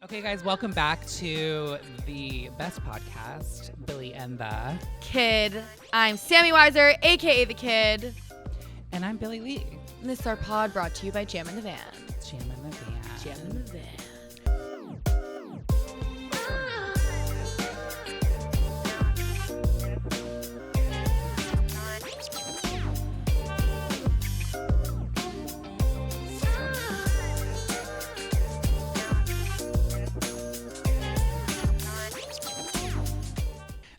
Okay, guys, welcome back to the best podcast, Billie and the Kid. I'm Sammy Weiser, aka The Kid. And I'm Billie Lee. And this is our pod brought to you by Jam in the Van. Jam in the van. Jam in the Van.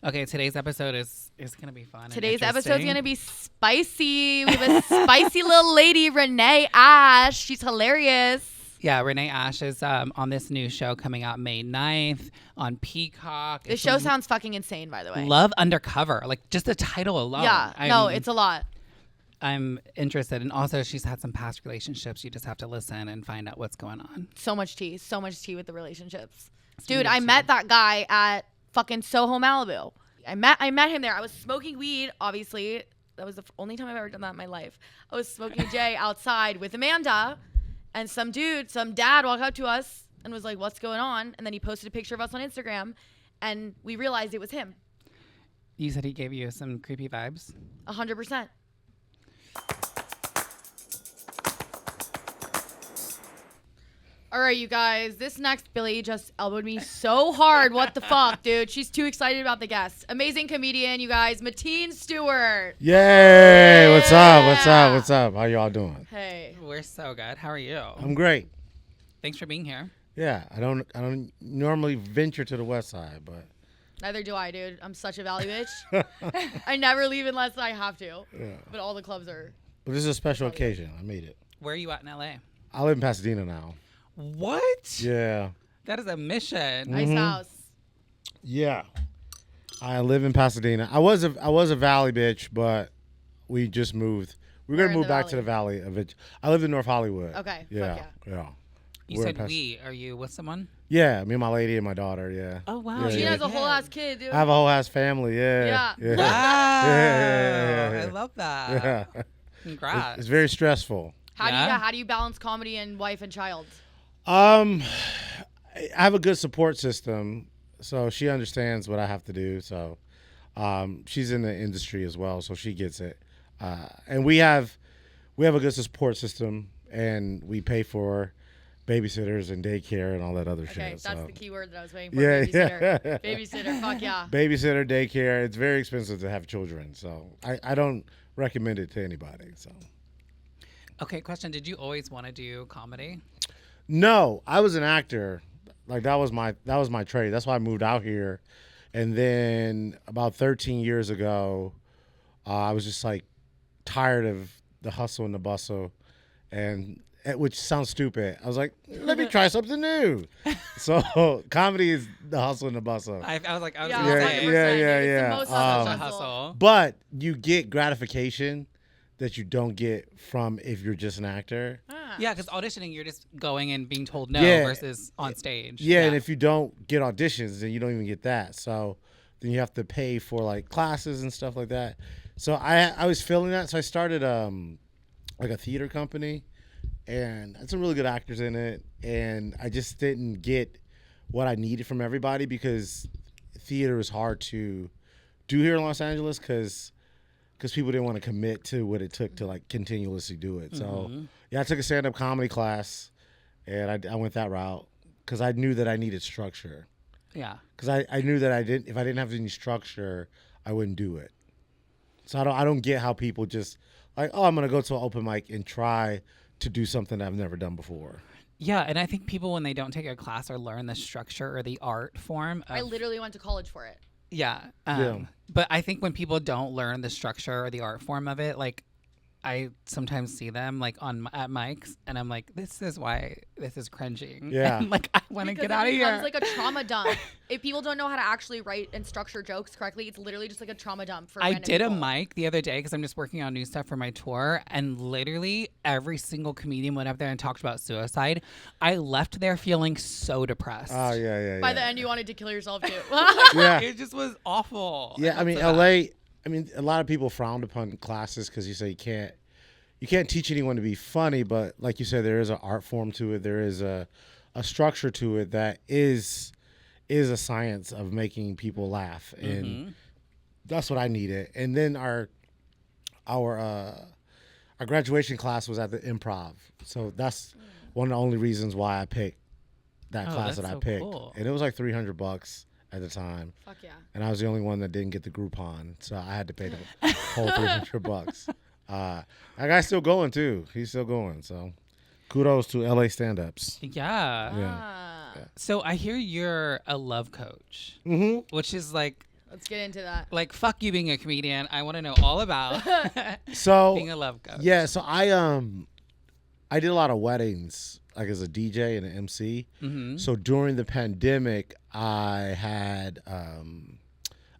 Okay, today's episode is going to be fun. Today's episode is going to be spicy. We have a spicy little lady, Renee Ash. She's hilarious. Yeah, Renee Ash is on this new show coming out May 9th on Peacock. The show sounds fucking insane, by the way. Love Undercover. Like, just the title alone. Yeah, it's a lot. I'm interested. And also, she's had some past relationships. You just have to listen and find out what's going on. So much tea with the relationships. Dude, I met that guy at fucking Soho, Malibu. I met him there. I was smoking weed, obviously. That was the only time I've ever done that in my life. I was smoking J outside with Amanda, and some dad walked up to us and was like, "What's going on?" And then he posted a picture of us on Instagram, and we realized it was him. You said he gave you some creepy vibes? 100%. All right, you guys. This next Billie just elbowed me so hard. What the fuck, dude? She's too excited about the guest. Amazing comedian, you guys. Mateen Stewart. Yay! What's up? How y'all doing? Hey. We're so good. How are you? I'm great. Thanks for being here. Yeah, I don't normally venture to the west side, but Neither do I, dude. I'm such a valley bitch. I never leave unless I have to. Yeah. But all the clubs are. But this is a special occasion. I made it. Where are you at in LA? I live in Pasadena now. What? Yeah. That is a mission. Nice house. Yeah. I live in Pasadena. I was a valley bitch, but we just moved. We're gonna move back to the valley of it. I live in North Hollywood. Okay. Yeah. Fuck Yeah. You said we. Are you with someone? Yeah, me and my lady and my daughter. Yeah. Oh wow. Yeah, She has a whole ass kid, dude. I have a whole ass family. Yeah. Yeah. Wow. Yeah. I love that. Yeah. Congrats. It's very stressful. How do you balance comedy and wife and child? I have a good support system, so she understands what I have to do. So, she's in the industry as well, so she gets it. And we have a good support system, and we pay for babysitters and daycare and all that other shit. Okay, that's so. the key word that I was waiting for. Yeah, Babysitter. yeah. Babysitter. Fuck yeah. Babysitter, daycare. It's very expensive to have children, so I don't recommend it to anybody. So. Okay, question. Did you always want to do comedy? No, I was an actor. Like that was my trade. That's why I moved out here. And then about 13 years ago, I was just like tired of the hustle and the bustle, and which sounds stupid. I was like, let me try something new. So comedy is the hustle and the bustle. I was like, I was Yeah, gonna 100%. say. It's the most hustle. Hustle. But you get gratification that you don't get from if you're just an actor. Yeah, because auditioning, you're just going and being told no versus on stage. Yeah, and if you don't get auditions, then you don't even get that. So then you have to pay for like classes and stuff like that. So I was feeling that. So I started like a theater company, and had some really good actors in it. And I just didn't get what I needed from everybody because theater is hard to do here in Los Angeles because people didn't want to commit to what it took to like continuously do it. So yeah, I took a stand-up comedy class, and I went that route because I knew that I needed structure. Yeah. Because I knew that if I didn't have any structure, I wouldn't do it. So I don't get how people just like, oh, I'm gonna go to an open mic and try to do something I've never done before. Yeah, and I think people when they don't take a class or learn the structure or the art form. I literally went to college for it. Yeah. But I think when people don't learn the structure or the art form of it, like I sometimes see them like at mics, and I'm like, this is why this is cringing. Yeah. And, like I want to get out of here. It becomes like a trauma dump. If people don't know how to actually write and structure jokes correctly, it's literally just like a trauma dump for random did people. a mic the other day because I'm just working on new stuff for my tour, and literally every single comedian went up there and talked about suicide. I left there feeling so depressed. Oh yeah. By the end, you wanted to kill yourself too. Yeah. It just was awful. Yeah, I mean, LA. I mean, a lot of people frowned upon classes because you say you can't teach anyone to be funny, but like you said, there is an art form to it. There is a a structure to it that is a science of making people laugh, and that's what I needed. And then our graduation class was at the Improv, so that's one of the only reasons why I picked that class that I picked. Cool. And it was like $300 at the time. Fuck yeah! And I was the only one that didn't get the Groupon, so I had to pay the whole $300. That guy's still going too. He's still going. So kudos to LA stand-ups. Yeah. So I hear you're a love coach, which is like. Let's get into that. Like, fuck you being a comedian. I want to know all about being a love coach. Yeah, so I did a lot of weddings, like as a DJ and an MC. So during the pandemic, I had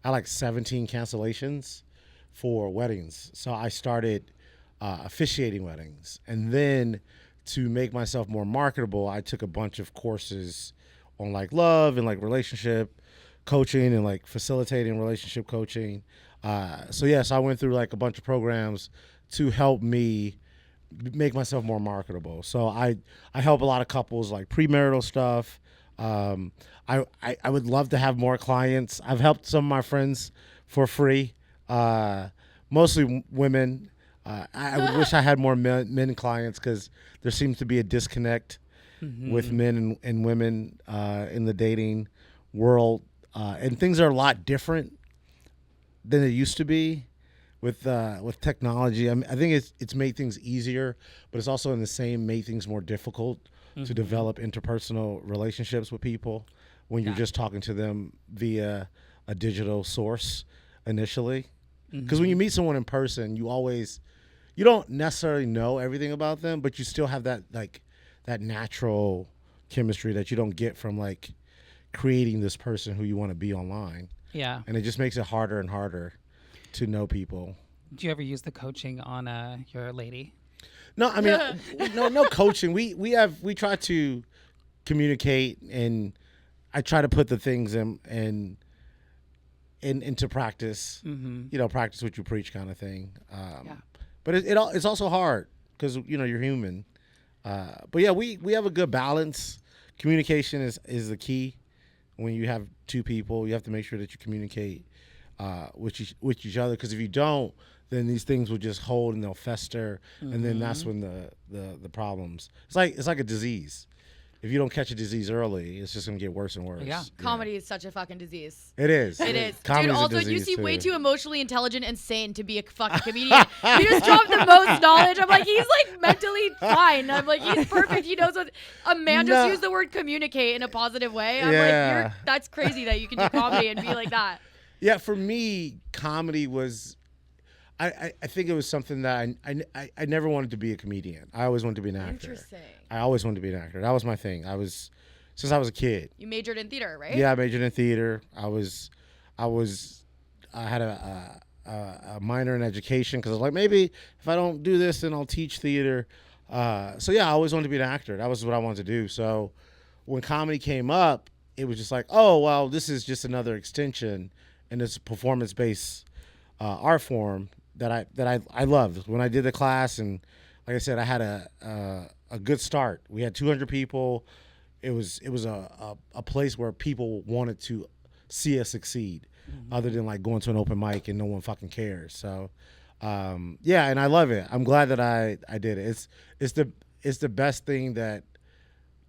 like 17 cancellations for weddings. So I started officiating weddings. And then to make myself more marketable, I took a bunch of courses on like love and like relationship coaching and like facilitating relationship coaching. So I went through like a bunch of programs to help me make myself more marketable. So I help a lot of couples like premarital stuff. I would love to have more clients. I've helped some of my friends for free, mostly women. I would wish I had more men clients because there seems to be a disconnect with men and women in the dating world. And things are a lot different than it used to be with technology. I mean, I think it's made things easier, but it's also in the same made things more difficult to develop interpersonal relationships with people when you're just talking to them via a digital source initially. Because when you meet someone in person, you don't necessarily know everything about them, but you still have that natural chemistry that you don't get from like creating this person who you want to be online. Yeah. And it just makes it harder and harder to know people. Do you ever use the coaching on your lady? No, I mean, no coaching. We try to communicate, and I try to put the things into practice. Practice what you preach, kind of thing. But it's also hard because you're human. But yeah, we have a good balance. Communication is the key. When you have two people, you have to make sure that you communicate with each other. Because if you don't, then these things will just hold and they'll fester, and then that's when the problems. It's like a disease. If you don't catch a disease early, it's just gonna get worse and worse. Yeah. Comedy is such a fucking disease. It is. It is. Comedy's Dude, also, a disease you seem too. way too emotionally intelligent and sane to be a fucking comedian. You just dropped the most knowledge. I'm like, he's like mentally fine. I'm like, he's perfect. He knows what a man just used the word communicate in a positive way. I'm like, that's crazy that you can do comedy and be like that. Yeah, for me, comedy was. I think it was something that I never wanted to be a comedian. I always wanted to be an actor. Interesting. I always wanted to be an actor. That was my thing. Since I was a kid. You majored in theater, right? Yeah, I majored in theater. I had a minor in education because I was like, maybe if I don't do this, then I'll teach theater. So yeah, I always wanted to be an actor. That was what I wanted to do. So when comedy came up, it was just like, oh well, this is just another extension in this performance-based art form that I loved. When I did the class, and like I said, I had a good start. We had 200 people. It was a place where people wanted to see us succeed, other than like going to an open mic and no one fucking cares. So yeah, and I love it. I'm glad that I did it. It's the best thing that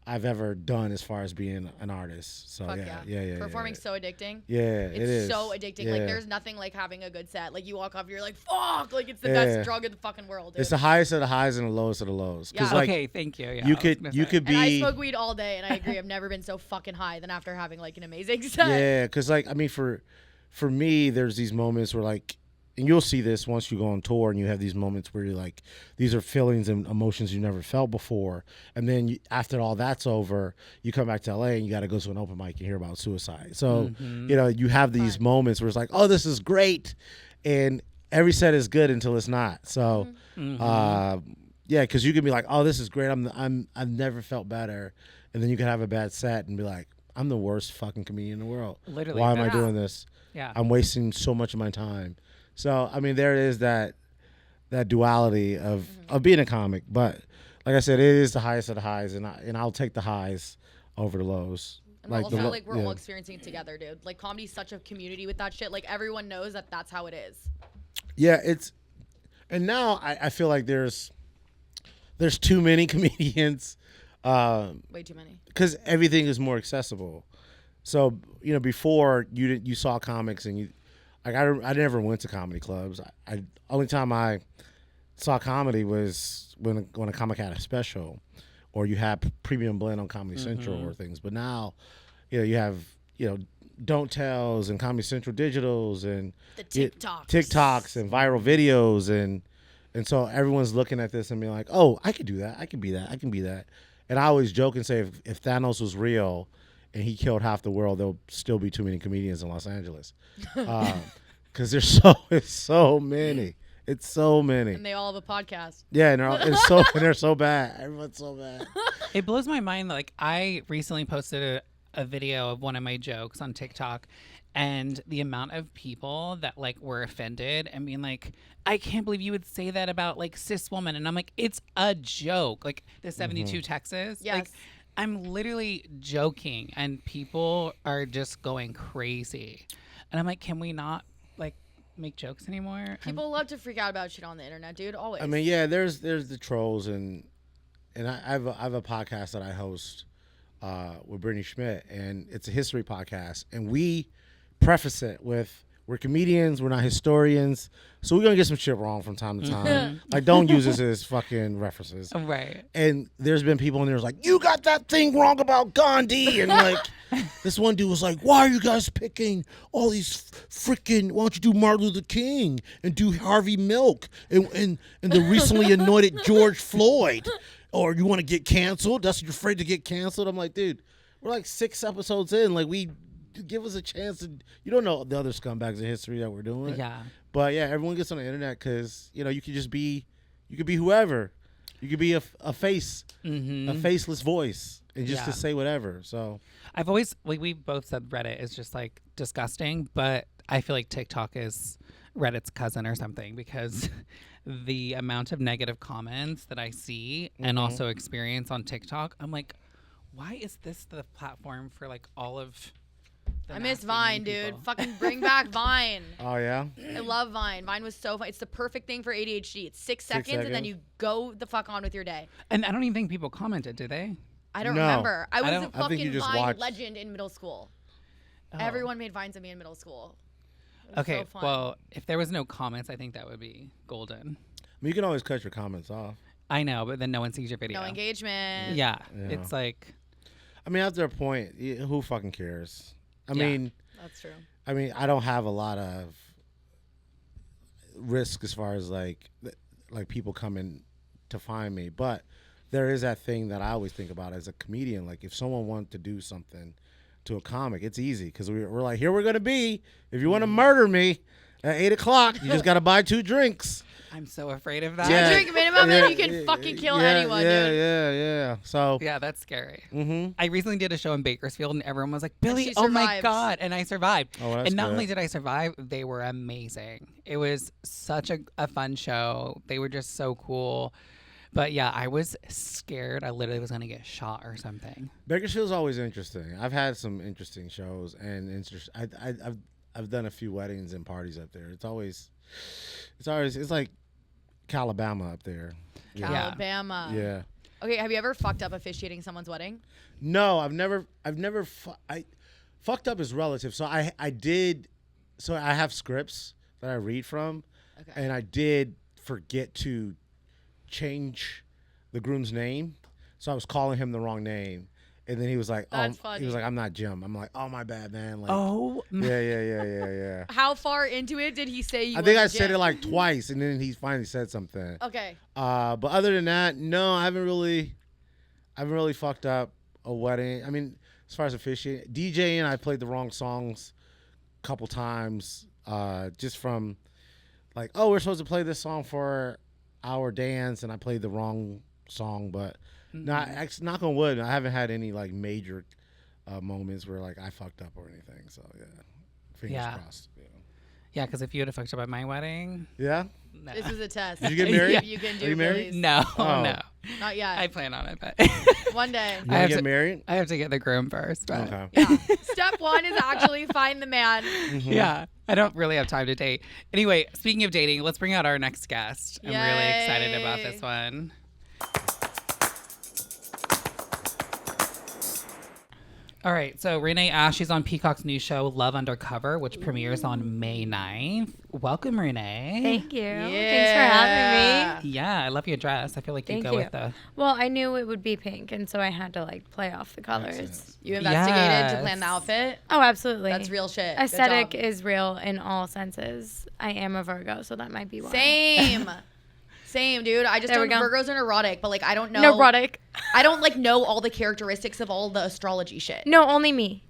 I've ever done as far as being an artist. So Fuck yeah. Performing's so addicting. Yeah, it is. It's so addicting. Yeah. Like there's nothing like having a good set. Like you walk off, you're like, fuck. Like it's the best drug in the fucking world. Dude. It's the highest of the highs and the lowest of the lows. Yeah. Like, Okay, thank you. Yeah, you could be. And I smoke weed all day, and I agree. I've never been so fucking high than after having like an amazing set. Yeah, because like I mean, for me, there's these moments where like, and you'll see this once you go on tour, and you have these moments where you're like, these are feelings and emotions you never felt before, and then after all that's over, you come back to LA and you got to go to an open mic and hear about suicide. So you have these moments where it's like, oh, this is great, and every set is good until it's not. So yeah, because you can be like, oh, this is great. I've never felt better, and then you can have a bad set and be like, I'm the worst fucking comedian in the world. Literally, why am I doing this? Yeah, I'm wasting so much of my time. So I mean, there is that duality of being a comic. But like I said, it is the highest of the highs, and I'll take the highs over the lows. And also, we're all experiencing it together, dude. Like, comedy's such a community with that shit. Like, everyone knows that that's how it is. Yeah, and now I feel like there's too many comedians. Way too many. Because everything is more accessible. So, before you saw comics and I never went to comedy clubs. Only time I saw comedy was when a comic had a special, or you had premium blend on Comedy Central or things. But now, you have Don't Tells and Comedy Central Digitals and the TikToks and viral videos and so everyone's looking at this and being like, oh, I could do that. I can be that. I can be that. And I always joke and say if Thanos was real and he killed half the world, there'll still be too many comedians in Los Angeles. Because it's so many. It's so many. And they all have a podcast. Yeah, and they're so bad. Everyone's so bad. It blows my mind. Like, I recently posted a video of one of my jokes on TikTok, and the amount of people that like were offended and being like, I can't believe you would say that about like cis woman. And I'm like, it's a joke. Like the 72 Texas. Yes. Like, I'm literally joking, and people are just going crazy. And I'm like, can we not like make jokes anymore? People love to freak out about shit on the internet, dude. Always. I mean, yeah, there's the trolls and I have a podcast that I host with Brittany Schmidt, and it's a history podcast, and we preface it with, we're comedians, we're not historians, so we're gonna get some shit wrong from time to time. Like, don't use this as fucking references. Right. And there's been people in there like, you got that thing wrong about Gandhi, and like this one dude was like, why are you guys picking all these freaking, why don't you do Martin Luther King and do Harvey Milk and the recently anointed George Floyd? Or you want to get canceled? That's what you're afraid to get canceled? I'm like, dude, we're like 6 episodes in. Like, give us a chance to. You don't know the other scumbags in history that we're doing. Yeah. But yeah, everyone gets on the internet because you could just be, you could be whoever. You could be a face, a faceless voice, and just to say whatever. So I've always, like, we both said Reddit is just like disgusting, but I feel like TikTok is Reddit's cousin or something, because the amount of negative comments that I see and also experience on TikTok, I'm like, why is this the platform for like all of the I miss nasty Vine, mean dude. people? Fucking bring back Vine. Oh yeah. I love Vine. Vine was so fun. It's the perfect thing for ADHD. It's 6 seconds, and then you go the fuck on with your day. And I don't even think people commented, did they? I don't No. remember. I was a I think fucking you just Vine watched. legend in middle school. Oh. Everyone made Vines of me in middle school. It was Okay, so fun. well, if there was no comments, I think that would be golden. I mean, you can always cut your comments off. I know, but then no one sees your video. No engagement. Yeah, Yeah. it's like, I mean, after a point, who fucking cares? I mean, That's true. I don't have a lot of risk as far as like people coming to find me, but there is that thing that I always think about as a comedian. Like, if someone wanted to do something to a comic, it's easy because we're like, here we're gonna be. If you want to murder me at 8 o'clock, you just got to buy 2 drinks. I'm so afraid of that. Yeah. Drink minimum, and you can fucking kill anyone, dude. Yeah. So Yeah, that's scary. mm-hmm. I recently did a show in Bakersfield, and everyone was like, Billy, she oh my survived. God. And I survived. Oh, that's and not good. only did I survive, they were amazing. It was such a fun show. They were just so cool. But yeah, I was scared. I literally was going to get shot or something. Bakersfield's always interesting. I've had some interesting shows, and I've done a few weddings and parties up there. It's like Calabama up there. Yeah. Alabama. Yeah. Okay, have you ever fucked up officiating someone's wedding? No, I've never. I fucked up is relative. So I did. So I have scripts that I read from, Okay. and I did forget to change the groom's name. So I was calling him the wrong name, and then he was like, That's "Oh, funny. he was like, I'm not Jim." I'm like, "Oh, my bad, man." Like, Oh, yeah. How far into it did he say you I think I wasn't said Jim? it like twice, and then he finally said something. Okay. But other than that, no, I haven't really fucked up a wedding. I mean, as far as officiating, DJing, I played the wrong songs a couple times, just from like, oh, we're supposed to play this song for our dance, and I played the wrong song. But knock on wood, I haven't had any like major moments where like I fucked up or anything. So yeah, fingers crossed. Yeah. Yeah, because if you would have fucked up at my wedding, Yeah. no. This is a test. Did you get married? You can Are do you married? Billie's. No, Oh. no. Not yet. I plan on it, but One day. You I want have to get to- married? I have to get the groom first. But Okay. Yeah. Step 1 is actually find the man. yeah, I don't really have time to date. Anyway, speaking of dating, let's bring out our next guest. I'm really excited about Yay. this one. All right, so Renee Ash, she's on Peacock's new show, Love Undercover, which premieres on May 9th. Welcome, Renee. Thank you. Thanks for having me. Yeah, I love your dress. I feel like you Thank go you. with the... Well, I knew it would be pink, and so I had to like play off the colors. You investigated to plan Yes. the outfit. Oh, absolutely. That's real shit. Good Aesthetic job. is real in all senses. I am a Virgo, so that might be why. Same. Same, dude. I just There we don't. go. Virgos are neurotic, but like I don't know. Neurotic. I don't like know all the characteristics of all the astrology shit. No, only me.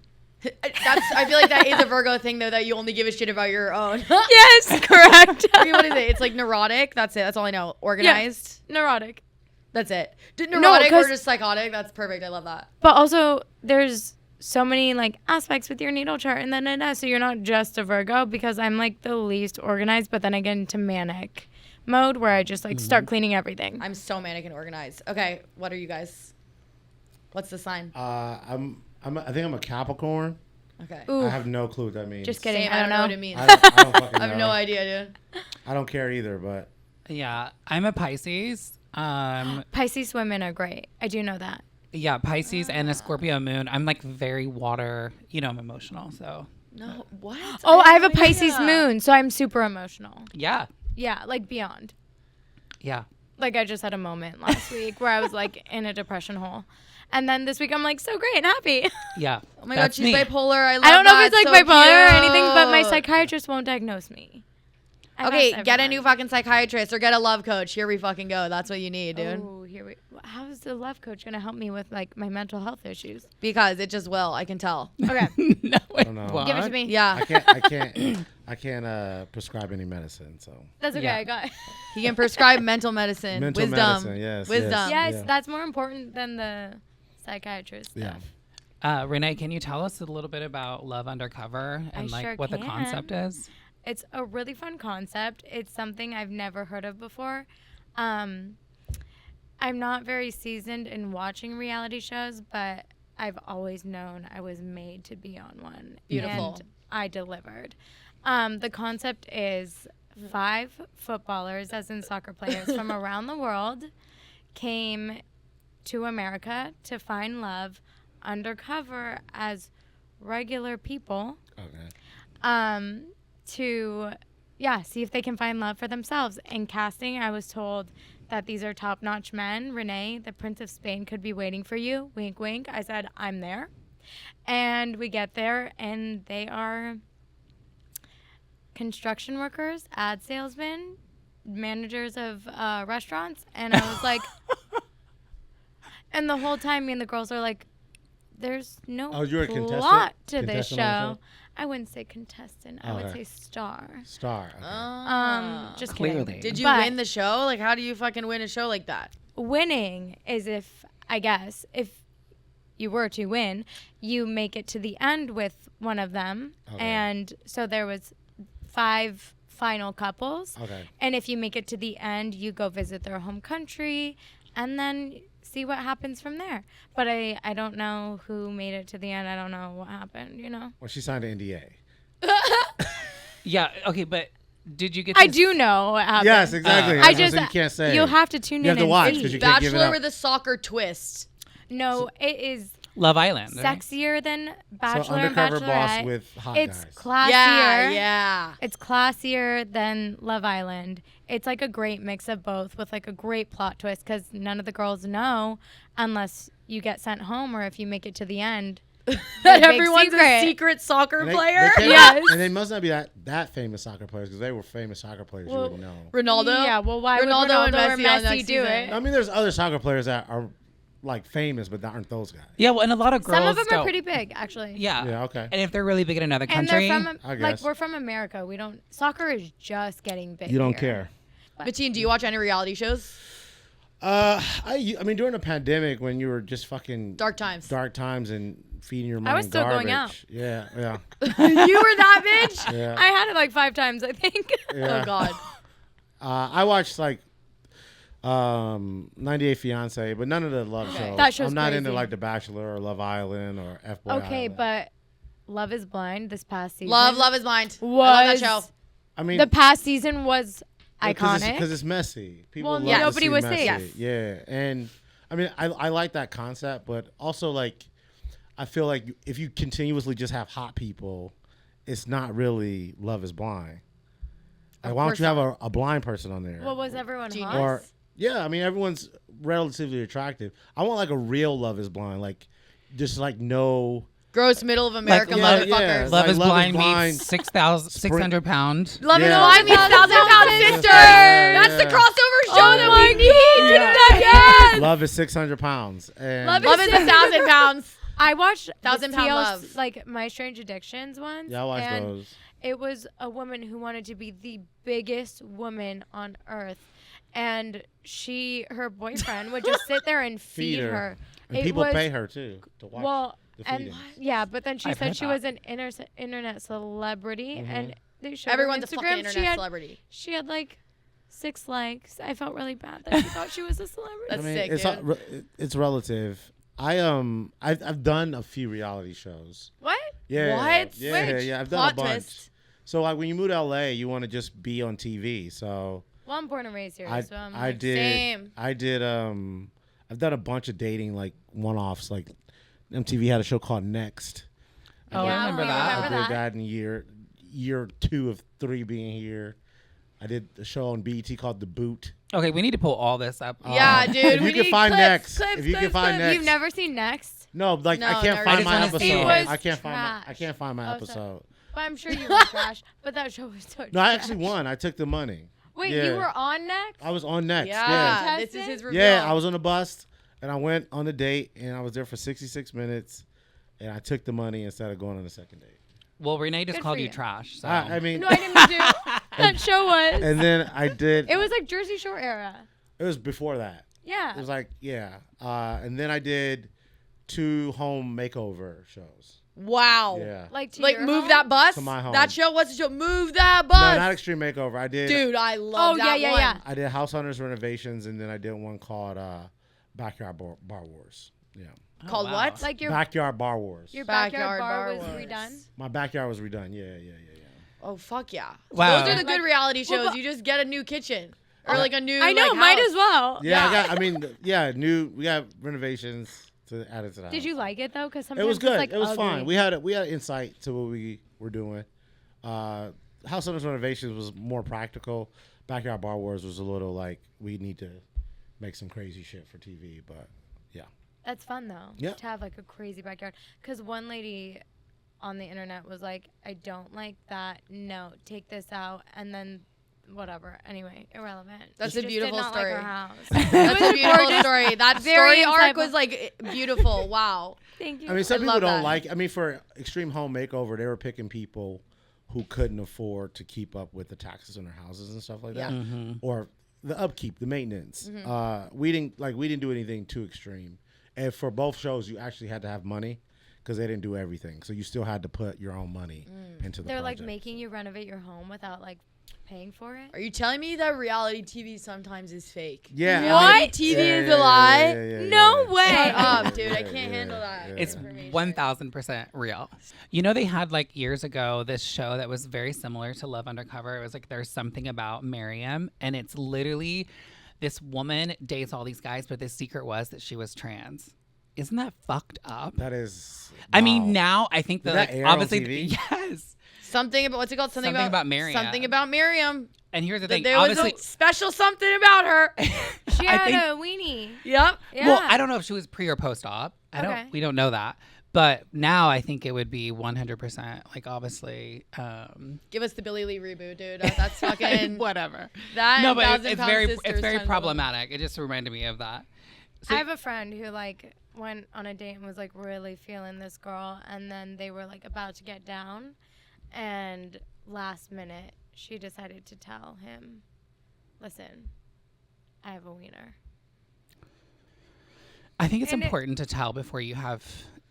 I feel like that is a Virgo thing though, that you only give a shit about your own. Yes, correct. Okay, what is it? It's like neurotic. That's it. That's all I know. Organized. Neurotic. That's it. Neurotic or 'cause- just psychotic. That's perfect. I love that. But also, there's so many like aspects with your natal chart, and then so you're not just a Virgo, because I'm like the least organized, but then I get into manic mode where I just like start cleaning everything. I'm so manic and organized. Okay, what are you guys? What's the sign? I think I'm a Capricorn. Okay. Ooh, I have no clue what that means. just kidding. Same. I don't know. what it means. I don't fucking know. I have no idea, dude. I don't care either, but Yeah, I'm a Pisces. Pisces women are great. I do know that. Yeah, Pisces and a Scorpio moon. I'm like very water. You know, I'm emotional. So, No, what? Oh, I have a no Pisces idea. moon, so I'm super emotional. yeah. Yeah, like beyond. Yeah. Like I just had a moment last week where I was like in a depression hole. And then this week I'm like so great and happy. Yeah. Oh my That's god, she's me. bipolar. I love I don't know that. if it's like So bipolar or anything, but my cute. psychiatrist won't diagnose me. I've Okay, asked get a everyone. new fucking psychiatrist or get a love coach. Here we fucking go. That's what you need, dude. Oh, here we. How's the love coach gonna help me with like my mental health issues? Because it just will. I can tell. Okay, No, I don't know. won't. give it to me. Yeah. I can't prescribe any medicine. So That's okay. Yeah. I got. He can prescribe mental medicine. Mental wisdom. medicine, yes, Wisdom. yes. Yes, that's more important than the psychiatrist yeah. stuff. Renee, can you tell us a little bit about Love Undercover and I like sure what the can. concept is? It's a really fun concept. It's something I've never heard of before. I'm not very seasoned in watching reality shows, but I've always known I was made to be on one. Beautiful. And I delivered. The concept is 5 footballers, as in soccer players, from around the world came to America to find love undercover as regular people. Okay. To see if they can find love for themselves. In casting, I was told that these are top-notch men. Renee, the Prince of Spain, could be waiting for you. Wink, wink. I said, I'm there. And we get there, and they are construction workers, ad salesmen, managers of restaurants. And I was like, and the whole time, me and the girls are like, there's no Oh, you're a contestant? plot to this Contestant on the show. I wouldn't say contestant. I would Okay. say star. Star. Okay. Just Clearly. kidding. Did you But win the show? Like, how do you fucking win a show like that? winning is if you were to win, you make it to the end with one of them. Okay. And so there was 5 final couples. Okay. And if you make it to the end, you go visit their home country and then see what happens from there. But I don't know who made it to the end. I don't know what happened, you know? Well, she signed an NDA. Yeah. Okay, but did you get? I to do know what happened. Yes, exactly. I That's just what you can't say. You'll have to tune You in have to and watch, see. 'cause you can't give it Bachelor up. with a soccer twist. No, it is Love Island. Right? sexier than So Bachelor and undercover boss Bachelorette. with hot It's guys. classier. Yeah. It's classier than Love Island. It's like a great mix of both with like a great plot twist because none of the girls know unless you get sent home or if you make it to the end. That big everyone's a secret. secret soccer And they player. can't- Yes. And they must not be that famous soccer players because they were famous soccer players. Well, you would know. Ronaldo. Yeah, well, why Ronaldo would Ronaldo and or Messi on Messi next do season. it? I mean, there's other soccer players that are like famous, but aren't those guys. Yeah. Well, and a lot of girls. Some of them don't. are pretty big, actually. Yeah. Yeah. Okay. And if they're really big in another And country, they're from, I like, guess. we're from America. We don't, soccer is just getting big. You don't here. care. Mateen, do you watch any reality shows? I mean, during the pandemic when you were just fucking Dark times. dark times and feeding your mind was still garbage. going out. Yeah, yeah, You were that bitch? yeah. I had it like 5 times, I think. yeah. Oh, God. I watched like 98 Fiance, but none of the love Okay. shows. That show's I'm not into crazy. like The Bachelor or Love Island or F-Boy Okay, Island. but Love is Blind this past season. Love is Blind. I love that show. I mean, The past season was iconic. because it's messy. People Well, love yeah, to nobody see was messy. safe. Yeah, and I mean, I like that concept, but also like, I feel like if you continuously just have hot people, it's not really Love is Blind. Like, why don't course you have a blind person on there? What was everyone Genius. hot? Or yeah, I mean, everyone's relatively attractive. I want like a real Love is Blind, like just like no. Gross middle of America yeah, motherfuckers. yeah. Love Like is Love is Blind Blind. meets 600 pound. Love is Yeah. Blind meets 1,000-pound Yeah. sisters. Yeah. That's the crossover show Oh that my we need. Yeah. Yes. Love is 600 pounds. And Love Love is 1,000 pounds. I watched 1,000 the Pound TLC Love. like My Strange Addictions once. yeah, I watched and those. It was a woman who wanted to be the biggest woman on earth, and her boyfriend would just sit there and feed her. And It people was- pay her too to watch Well, the and feeding. yeah, but then she I've said heard she that. was an internet celebrity, and they showed Everyone's her a on fucking Instagram. internet celebrity. She had like 6 likes. I felt really bad that she thought she was a celebrity. That's sick, it's dude. it's relative. I've done a few reality shows. What? Yeah. What? Yeah, Which? yeah. I've done a Plot bunch. twist. So like when you move to LA, you want to just be on TV. So Well, I'm born and raised here, I so I'm I like, did Same. I did I've done a bunch of dating like one-offs. Like MTV had a show called Next. Oh, Yeah, I remember I that. remember I did that. that in year 2 of 3 being here. I did a show on BET called The Boot. Okay, we need to pull all this up. Yeah, dude. If we you can need find clips, Next, clips, if you can clips, find clips. Next. You've never seen Next? No, like No, I can't never. find I my just wanna see episode. it. I can't find Trash. I can't find my Oh, episode. sorry. But I'm sure you were trash. But that show was so No, I trash. actually won. I took the money. Wait, Yeah. you were on Next? I was on Next. Yeah, this is Contestant? his reveal. Yeah, I was on a bus and I went on a date and I was there for 66 minutes and I took the money instead of going on the second date. Well, Renee just Good called for you you. trash. So. I mean, No, I didn't mean to. That show was. and then I did. It was like Jersey Shore era. It was before that. Yeah. It was like and then I did 2 home makeover shows. Wow. Yeah. like to Like your move home? that bus. To my home. That show. What's the show? Move that No, bus. not extreme makeover. I did. Dude, I love Oh, that yeah, one. yeah. I did House Hunters renovations and then I did one called Backyard Bar Wars. Yeah. Oh, Called wow. what? Like your Backyard Bar Wars. backyard bar was Wars. redone. My backyard was redone. Yeah. Oh fuck yeah. Wow. Those are the good reality shows. Well, but- you just get a new kitchen or like a new. I know, like, might house. as well. Yeah, we got renovations to add it to the house. Did you like it though? Because It sometimes was good. It's, like, It was ugly. fine. We had insight to what we were doing. House Hunters renovations was more practical. Backyard Bar Wars was a little like we need to make some crazy shit for TV, but yeah. That's fun though. Yeah. To have like a crazy backyard. Because one lady on the internet was like, I don't like that. No, take this out. And then whatever. Anyway, irrelevant. That's She a just beautiful did not story. Like her house. That's a beautiful story. That Very story arc insightful. was like beautiful. Wow. Thank you. I mean, some I people love don't that. like. I mean, for Extreme Home Makeover, they were picking people who couldn't afford to keep up with the taxes on their houses and stuff like that, or the upkeep, the maintenance. We didn't do anything too extreme. And for both shows, you actually had to have money because they didn't do everything. So you still had to put your own money into the They're project. like making you renovate your home without like paying for it. Are you telling me that reality TV sometimes is fake? Yeah. Reality TV is a lie? No way. Shut up, dude. I can't handle that. It's information. 1000% real. You know, they had like years ago this show that was very similar to Love Undercover. It was like There's Something About Miriam, and it's literally this woman dates all these guys, but the secret was that she was trans. Isn't that fucked up? That is. I mean, wow. now I think that, Did that like, air on obviously, TV? yes. Something about what's it called? Something about Miriam. Something about Miriam. And here's the thing, There was obviously, a special something about her. She I had think- a weenie. Yep. Yeah. well, I don't know if she was pre or post op. Okay. We don't know that. But now I think it would be 100%, like, obviously, Give us the Billie Lee reboot, dude. That's fucking whatever. that. No, and but Thousand it's Pound very Sisters very times problematic. It just reminded me of that. So, I have a friend who like went on a date and was like really feeling this girl, and then they were like about to get down, and last minute she decided to tell him, "Listen, I have a wiener." I think it's and important to tell before you have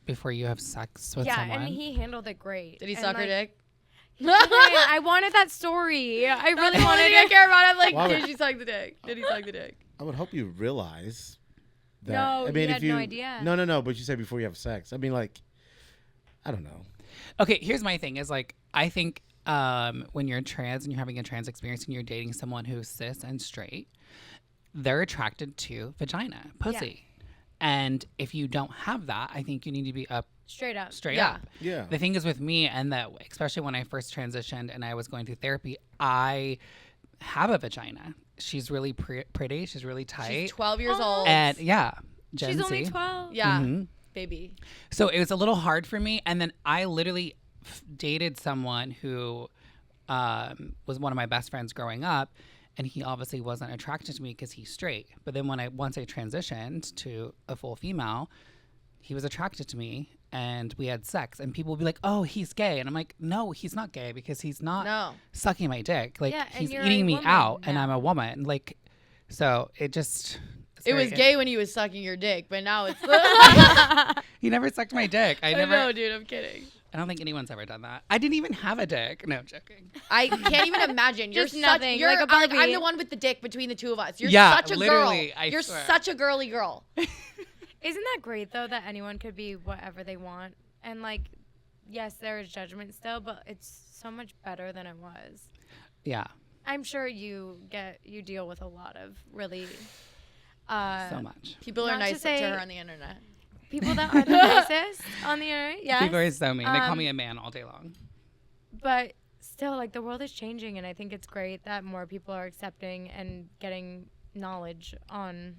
before you have sex with Yeah, someone. and he handled it great. Did he And, suck her like, dick? I wanted that story. I really wanted I it. care about it. Like, Why did would- she suck the dick? Did he suck the dick? I would hope you realize that. No, I mean, he if had you, no idea. No. But you said before you have sex. I mean, like, I don't know. Okay, here's my thing is like, I think when you're trans and you're having a trans experience and you're dating someone who's cis and straight, they're attracted to vagina, pussy. And if you don't have that, I think you need to be Straight up. straight Yeah. up. Yeah. The thing is with me, and that especially when I first transitioned and I was going through therapy, I have a vagina. She's really pretty. She's really tight. She's 12 years old. And yeah, Gen She's Z. only 12. Yeah, Mhm. baby. So it was a little hard for me. And then I literally dated someone who was one of my best friends growing up. And he obviously wasn't attracted to me because he's straight. But then once I transitioned to a full female, he was attracted to me and we had sex. And people would be like, oh, he's gay. And I'm like, no, he's not gay because he's not No. sucking my dick. Like, Yeah, and he's you're eating a me woman out and now. I'm a woman. Like, so it just... it's It very was gay when he was sucking your dick, but now it's. He never sucked my dick. I I never... know, dude. I'm kidding. I don't think anyone's ever done that. I didn't even have a dick. No, I'm joking. I can't even imagine. You're Just such, nothing, You're like a like, I'm Barbie. the one with the dick between the two of us. You're Yeah, such a literally, girl. I You're swear. such a girly girl. Isn't that great though that anyone could be whatever they want? And like, yes, there is judgment still, but it's so much better than it was. Yeah, I'm sure you deal with a lot of really so much. People are Not to nice to say- her on the internet. people that are the nicest on the internet. Yes. People are so mean. They call Um, me a man all day long. But still, like, the world is changing, and I think it's great that more people are accepting and getting knowledge on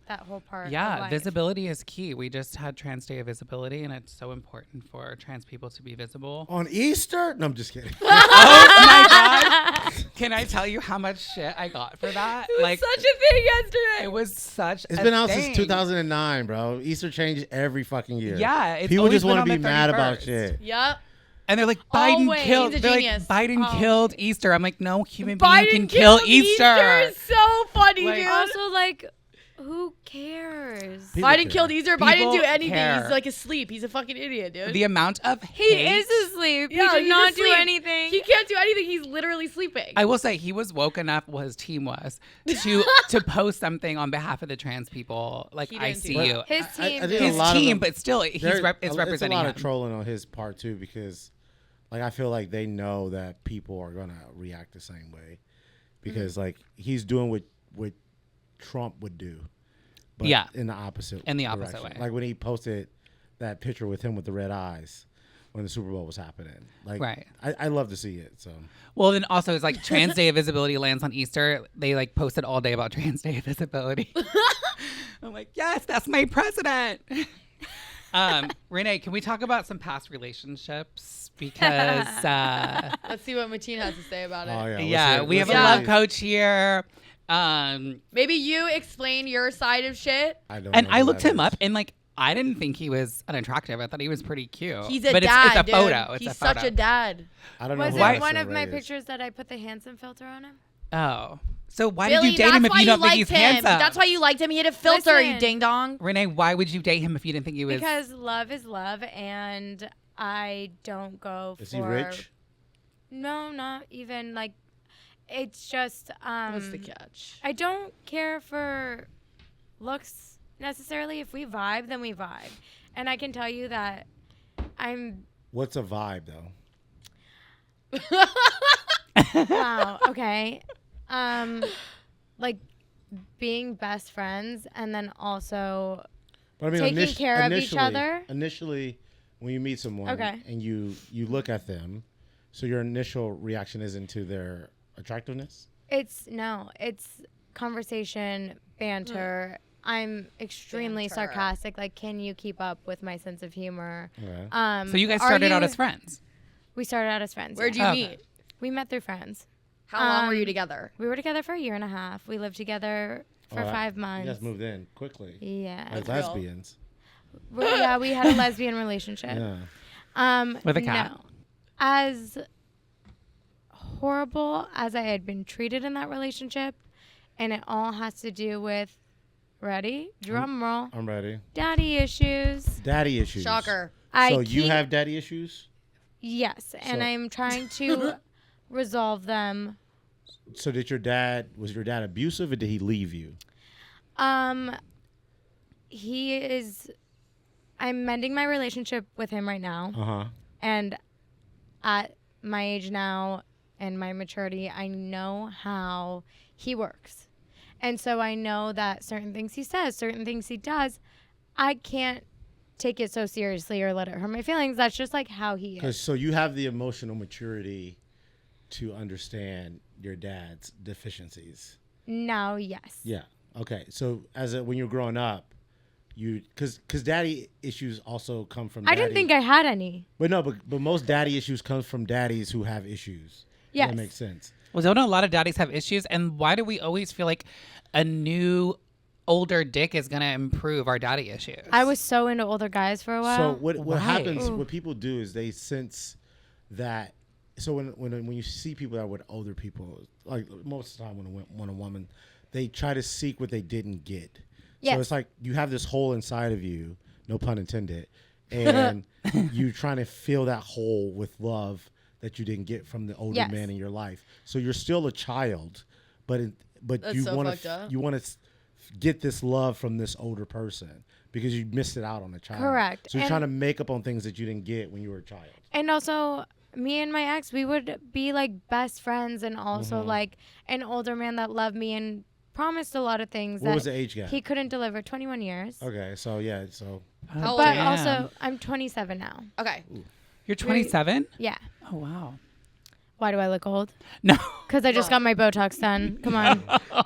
that whole part. of Yeah, life. visibility is key. We just had Trans Day of Visibility, and it's so important for trans people to be visible. On Easter? No, I'm just kidding. Oh my God. Can I tell you how much shit I got for that? Like, Such a thing yesterday. it was such It's a been out thing. since 2009, bro. Easter changed every fucking year. Yeah, it's People always just want been to on be the mad about 31st. shit. Yep. And they're like, Biden Always. killed. He's a They're like, genius. Biden killed Easter. I'm like, no human being Biden can kill killed Easter. is so funny, Like- dude. Also, like, who cares? People Biden care. killed Easter. Biden didn't do People anything. care. He's like asleep. He's a fucking idiot, dude. The amount of He hate. is asleep. Yeah, he did he's not do asleep. anything. He can't do anything. He's literally sleeping. I will say he was woke enough. Well, his team was to post something on behalf of the trans people. Like, He I didn't do see that. you. His I team. think did. a His lot of team, them- but still, it's representing It's a lot him. of trolling on his part too, because like I feel like they know that people are gonna react the same way, because like he's doing what Trump would do, but Yeah. in the opposite direction. way. Like when he posted that picture with him with the red eyes when the Super Bowl was happening. Like, Right. I love to see it. So Well, then also it's like Trans Day of Visibility lands on Easter. They like posted all day about Trans Day of Visibility. I'm like, yes, that's my president. Renee, can we talk about some past relationships? Because Let's see what Mateen has to say about it. oh yeah, yeah, we have a Yeah. love coach here. Maybe you explain your side of shit. I don't. And know I who looked that him is. up, and like I didn't think he was unattractive. I thought he was pretty cute. He's a but dad, it's a dude. photo. It's He's a photo. such a dad. I don't know. Was who it Why- Issa one of my Rae is. pictures that I put the handsome filter on him? Oh, so why Billy, did you date him if that's you why don't think he's liked him. handsome? That's why you liked him. He had a filter, you Listen. ding dong. Renee, why would you date him if you didn't think he was? Because love is love, and I don't go for. Is he rich? No, not even like. It's just. What's the catch? I don't care for looks necessarily. If we vibe, then we vibe, and I can tell you that I'm. What's a vibe though? Wow. Okay. Like being best friends, and then also. But I mean, Taking care of each other? Initially, when you meet someone Okay. and you look at them, so your initial reaction isn't to their attractiveness. It's conversation, banter. I'm extremely Banter. sarcastic. Like, can you keep up with my sense of humor? Okay. so you guys are started out you- as friends. We started out as friends. Where'd you yeah. Okay. meet? We met through friends. How long were you Um, together? We were together for a year and a half. We lived together for Oh, 5 You months. guys moved in quickly Yeah. as real. lesbians. Yeah, we had a lesbian relationship. Yeah. With a cat. No. As horrible as I had been treated in that relationship, and it all has to do with Ready? Drum roll. I'm ready. Daddy issues. Daddy issues. Shocker. So you have daddy issues? Yes, and So- I'm trying to resolve them. So was your dad abusive or did he leave you? He is. I'm mending my relationship with him right now. Uh-huh. And at my age now and my maturity, I know how he works. And so I know that certain things he says, certain things he does, I can't take it so seriously or let it hurt my feelings. That's just like how he is. So you have the emotional maturity to understand your dad's deficiencies. Now, yes. Yeah. Okay. So when you're growing up, because daddy issues also come from. I didn't think I had any. But most daddy issues come from daddies who have issues. Yes. That makes sense. Well, don't a lot of daddies have issues? And why do we always feel like a new, older dick is going to improve our daddy issues? I was so into older guys for a while. So what Why? happens? Ooh. What people do is they sense that. So when you see people that are with older people, like most of the time when a woman, they try to seek what they didn't get. Yes. So it's like you have this hole inside of you, no pun intended, and you're trying to fill that hole with love that you didn't get from the older Yes. man in your life. So you're still a child, but That's you so want fucked up. to get this love from this older person because you missed it out on a child. Correct. So you're And- trying to make up on things that you didn't get when you were a child. And also, me and my ex, we would be like best friends, and also like an older man that loved me and promised a lot of things What that was the age gap? he couldn't deliver. 21 years. Okay, so yeah, so How old But are you? also, I'm 27 now. Okay. You're 27? Yeah. Oh, wow. Why do I look old? No. Because I just got my Botox done. Come on.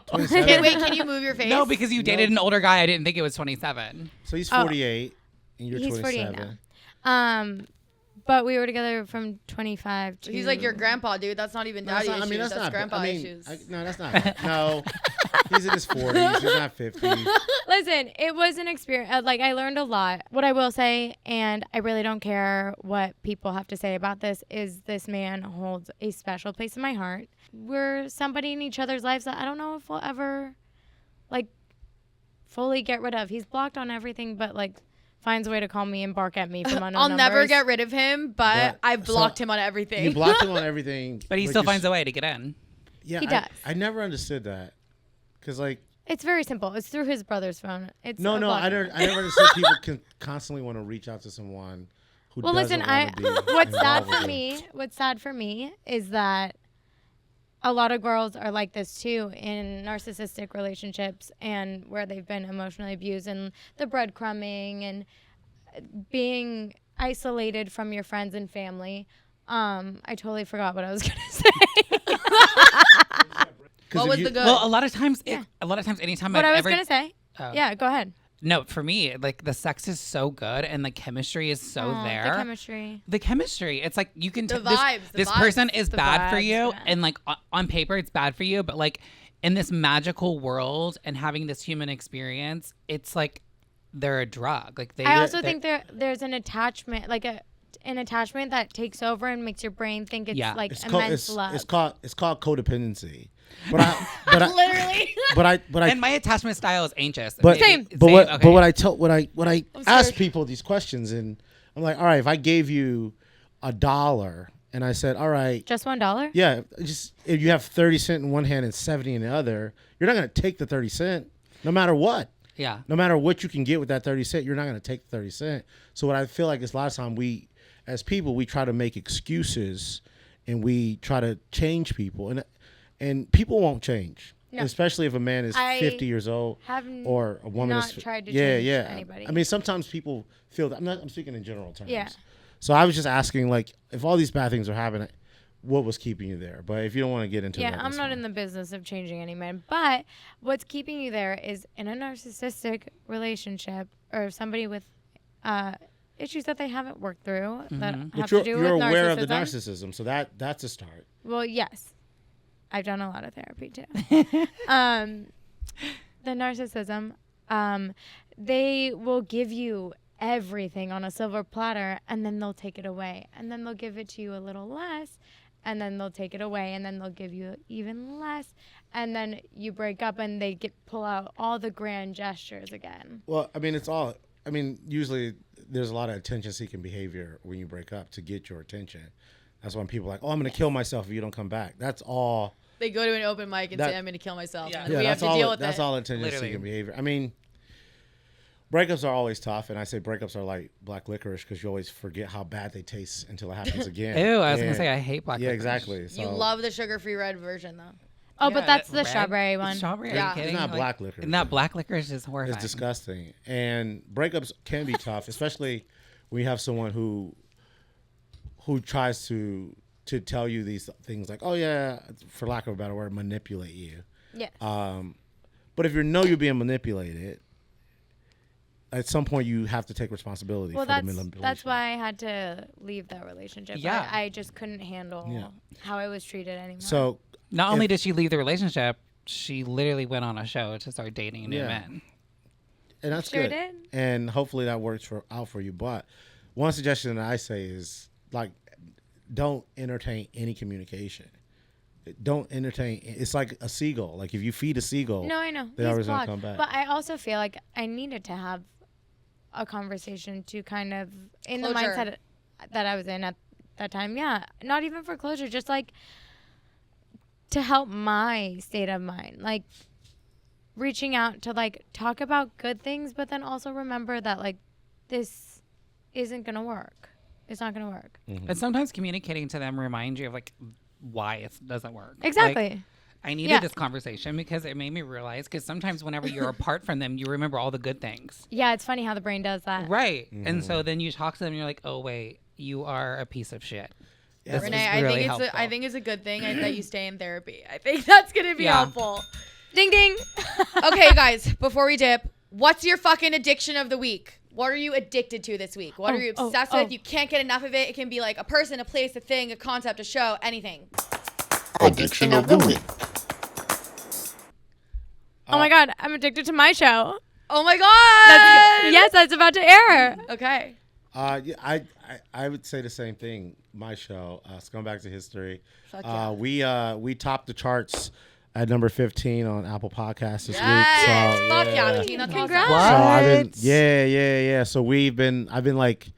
27. Can you move your face? No, because you dated an older guy. I didn't think it was 27. So he's 48 and you're He's 27. 48 now. But we were together from 25 to... He's like your grandpa, dude. That's not even daddy issues. That's grandpa issues. No, that's not. No, he's in his 40s. He's not 50. Listen, it was an experience. Like, I learned a lot. What I will say, and I really don't care what people have to say about this, is this man holds a special place in my heart. We're somebody in each other's lives that I don't know if we'll ever, like, fully get rid of. He's blocked on everything, but, like, finds a way to call me and bark at me from unknown I'll never numbers. get rid of him, but I've blocked him on everything. You blocked him on everything. But he still finds a way to get in. Yeah, He does. I never understood that. Because, like, It's very simple. It's through his brother's phone. It's no, a block I number. never understood people can constantly want to reach out to someone who Well, doesn't listen, want to be what's sad involved with for you. me, what's sad for me is that a lot of girls are like this too in narcissistic relationships and where they've been emotionally abused and the breadcrumbing and being isolated from your friends and family. I totally forgot what I was going to say. 'Cause What if was you- the good? Well, a lot of times, anytime What I've I was ever... going to say. Oh. Yeah, go ahead. No, for me, like, the sex is so good and the chemistry is so Aw, there. The chemistry. The chemistry. It's like you can The this, vibes, the this vibes. person is The bad for vibes, you, yeah. and like on paper it's bad for you, but like in this magical world and having this human experience, it's like they're a drug. Like I also think there's an attachment, like an attachment that takes over and makes your brain think it's Yeah. like It's immense love. it's called codependency. But I, Literally. but I and my attachment style is anxious. But Same. But what Okay. but what I ask scared. people these questions and I'm like, all right, if I gave you $1 and I said, all right, Just $1? yeah, just if you have 30 cents in one hand and 70 in the other, you're not gonna take the 30 cent, no matter what. Yeah. No matter what you can get with that 30 cent, you're not gonna take the 30 cent. So what I feel like is a lot of time we, as people, we try to make excuses and we try to change people and people won't change. No. Especially if a man is I 50 years old have or a woman not is tried to yeah, change yeah. anybody. I mean, sometimes people feel that. I'm speaking in general terms. Yeah. So I was just asking, like, if all these bad things are happening, what was keeping you there? But if you don't want to get into Yeah, that, I'm that's not fine. in the business of changing any man. But what's keeping you there is in a narcissistic relationship or somebody with issues that they haven't worked through that have But to do you're with aware of the narcissism. narcissism, so that's a start. Well, yes. I've done a lot of therapy too. The narcissism, they will give you everything on a silver platter and then they'll take it away and then they'll give it to you a little less and then they'll take it away, and then they'll give you even less, and then you break up, and they pull out all the grand gestures again. Well, I mean, usually there's a lot of attention-seeking behavior when you break up to get your attention. That's when people are like, oh, I'm going to kill myself if you don't come back. That's all. They go to an open mic and say, I'm going to kill myself. Yeah. And we have to deal with that's it. all attention-seeking behavior. I mean, breakups are always tough, and I say breakups are like black licorice because you always forget how bad they taste until it happens again. Ew, I was going to say I hate black licorice. Yeah, exactly. So, You love the sugar-free red version, though. Oh, Yeah, but that's the red- strawberry one. Strawberry? Yeah. Are you kidding? It's not black licorice. Not black licorice is horrifying. It's disgusting. And breakups can be tough, especially when you have someone who tries to tell you these things like, oh yeah, for lack of a better word, manipulate you. Yes. But if you know you're being manipulated, at some point you have to take responsibility for the manipulation. That's why I had to leave that relationship. Yeah. I just couldn't handle how I was treated anymore. So Not only did she leave the relationship, she literally went on a show to start dating new Yeah. men. and that's Sure good. did. And hopefully that works out for you. But one suggestion that I say is like, don't entertain any communication. Don't entertain. It's like a seagull. Like if you feed a seagull, No, I know. they're He's always gonna blocked. come back. But I also feel like I needed to have a conversation to kind of in the Closure. mindset that I was in at that time. Yeah, not even for closure, just like to help my state of mind. Like reaching out to like talk about good things, but then also remember that like this isn't gonna work. It's not gonna work. And sometimes communicating to them remind you of like why it doesn't work. Exactly. Like, I needed Yeah. this conversation because it made me realize, because sometimes whenever you're apart from them, you remember all the good things. Yeah, it's funny how the brain does that. Right. And so then you talk to them and you're like, oh, wait, you are a piece of shit. This Renee, is I really think helpful. I think it's a good thing that you stay in therapy. I think that's going to be Yeah. helpful. Ding ding. Okay, guys, before we dip, what's your fucking addiction of the week? What are you addicted to this week? What are you obsessed with? You can't get enough of it. It can be like a person, a place, a thing, a concept, a show, anything. Addiction of the week. Oh my god, I'm addicted to my show. Oh my god! Yes, that's about to air. Okay. Yeah, I would say the same thing. My show, Scumbags to History. Fuck yeah. We topped the charts at number 15 on Apple Podcasts this Yes. week. So Fuck yeah, yeah. Mateen, that's Congrats. awesome. So I've been, What? yeah. So I've been like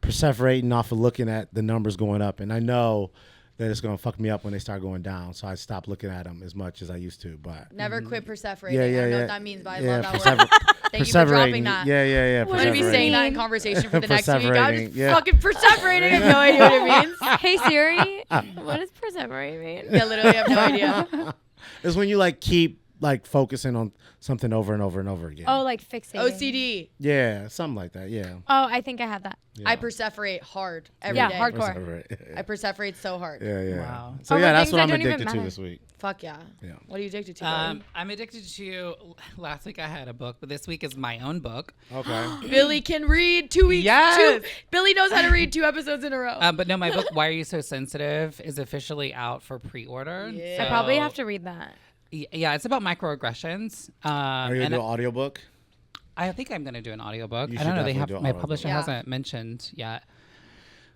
perseverating off of looking at the numbers going up, and I know that it's gonna fuck me up when they start going down. So I stopped looking at them as much as I used to. But Never quit perseverating. yeah, I don't know yeah. what that means, but I Yeah, love that persever- word. Thank you for dropping perseverating. that. Yeah. What I'm going to be Perseverating. saying that in conversation for the next week. I'm Perseverating, just yeah. fucking perseverating. I have no idea what it means. Hey Siri, what does perseverating mean? Yeah, literally, I have no idea. It's when you like keep like focusing on something over and over and over again. Oh, like fixating. OCD. Yeah, something like that. Yeah. Oh, I think I have that. Yeah. I perseverate hard every day. Yeah, hardcore. Perseverate. I perseverate so hard. Yeah. Wow. So Over yeah, that's things what that I'm don't even addicted to matter. this week. Fuck yeah. Yeah. What are you addicted to? Billy? I'm addicted to, last week I had a book, but this week is my own book. Okay. Billy can read 2 weeks. Yes. Billy knows how to read 2 episodes in a row. But no, my book, Why Are You So Sensitive, is officially out for pre-order. Yeah. I probably have to read that. Yeah, it's about microaggressions. Are you and gonna do an audiobook? I think I'm going to do an audiobook. You I should don't know. They definitely have do an my audiobook. publisher Yeah. hasn't mentioned yet.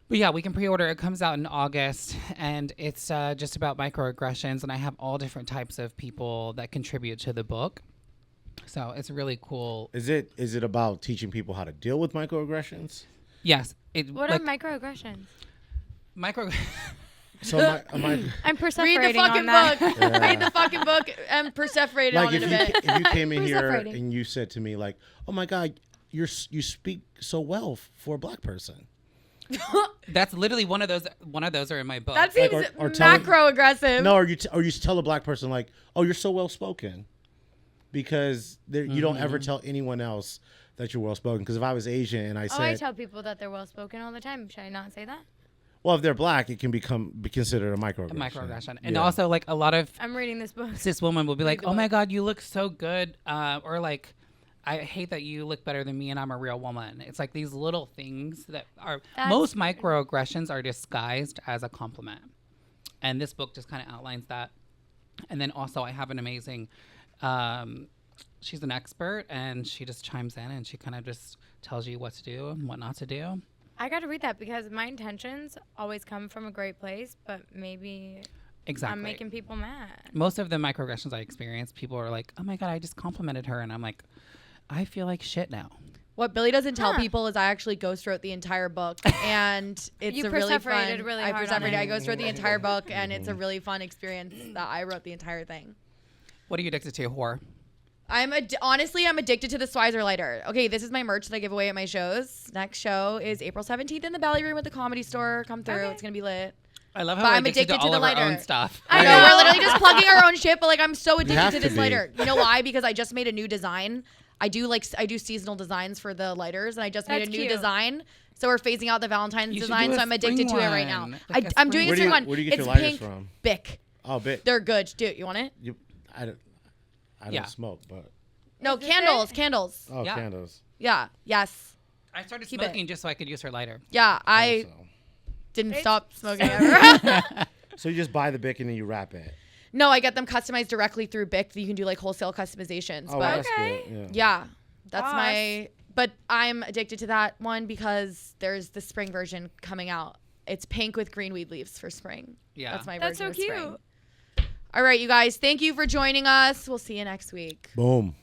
But yeah, we can pre-order. It comes out in August, and it's just about microaggressions. And I have all different types of people that contribute to the book. So it's really cool. Is it about teaching people how to deal with microaggressions? Yes. What like, are microaggressions? micro. So I'm Read perseverating the fucking on that. book. Read the fucking book and perseverate like on it if a you bit. if you came in here Perseverating. and you said to me like, "Oh my God, you speak so well for a black person." That's literally one of those. One of those are in my book. That seems or tell- macro aggressive. No, or you tell a black person like, "Oh, you're so well spoken," because you don't ever tell anyone else that you're well spoken. Because if I was Asian and I Oh, I said, tell people that they're well spoken all the time. Should I not say that? well, if they're black, it can be considered a microaggression. a microaggression. And Yeah. also, like, a lot of I'm reading this book. cis women will be like, the "Oh my book. God, you look so good," or like, "I hate that you look better than me and I'm a real woman." It's like these little things that are most microaggressions are disguised as a compliment, and this book just kind of outlines that. And then also, I have an amazing. She's an expert, and she just chimes in and she kind of just tells you what to do and what not to do. I got to read that because my intentions always come from a great place, but maybe Exactly. I'm making people mad. Most of the microaggressions I experience, people are like, "Oh my god, I just complimented her," and I'm like, "I feel like shit now." What Billie doesn't tell people is I actually ghost wrote the entire book, and it's You a really fun. perseverated really hard on it. I ghost wrote the entire book, and it's a really fun experience that I wrote the entire thing. What are you addicted to, whore? Honestly, I'm addicted to the Swizer lighter. Okay, this is my merch that I give away at my shows. Next show is April 17th in the Valley Room at the Comedy Store. Come through. Okay. It's gonna be lit. I love how But we're I'm addicted to addicted to all the of our lighter. own stuff. I know, we're literally just plugging our own shit, but like I'm so addicted have to to this be. lighter. You know why? Because I just made a new design. I do seasonal designs for the lighters, and I just made a That's new cute. design. So we're phasing out the Valentine's You should design, do a so I'm addicted to it right now. spring one. Like a I'm doing a Where do spring you- one. where do you get It's your lighters pink. from? Bic. Oh, bit. They're good. Dude, you want it? I don't Yeah. smoke, but No, Is this candles. it? Candles. oh, Yeah. candles. Yeah. Yes. I started Keep it. smoking just so I could use her lighter. Yeah. I Also. didn't It's stop smoking so ever. So you just buy the Bic and then you wrap it. No, I get them customized directly through Bic. You can do like wholesale customizations. Oh, but that's Okay. good. Yeah. yeah, that's Boss. my. But I'm addicted to that one because there's the spring version coming out. It's pink with green weed leaves for spring. Yeah. That's my That's version so of spring. cute. All right, you guys. Thank you for joining us. We'll see you next week. Boom.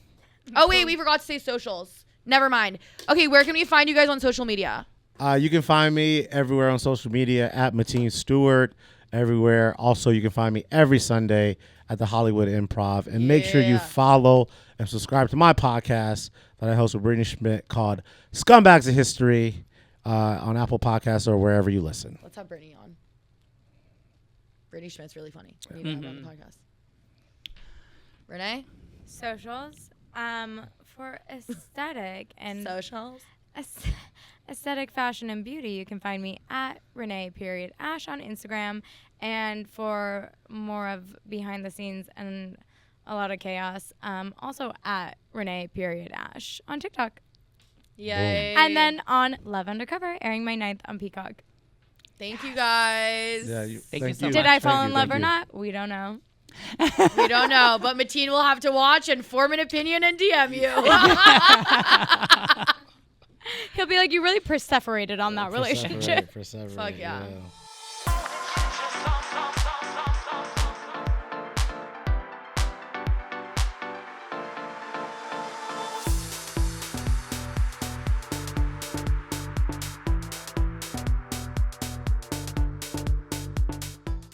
Oh wait, we forgot to say socials. Never mind. Okay, where can we find you guys on social media? You can find me everywhere on social media at Mateen Stewart. Everywhere. Also, you can find me every Sunday at the Hollywood Improv. And make sure you Yeah. follow and subscribe to my podcast that I host with Brittany Schmidt called Scumbags of History on Apple Podcasts or wherever you listen. Let's have Brittany on. Brittany Schmidt's really funny. We need to have her on the podcast. Renee? Socials. For aesthetic and Socials. aesthetic fashion and beauty, you can find me at Renee.Ash on Instagram. And for more of behind the scenes and a lot of chaos, also at Renee.Ash on TikTok. Yay. And then on Love Undercover, airing my 9th on Peacock. Thank you guys. Yeah, Thank you so Did much. I fall Thank in you, love thank or you. not? We don't know. We don't know, but Mateen will have to watch and form an opinion and DM you. He'll be like, you really perseverated on that relationship. Perseverate, Fuck yeah. yeah.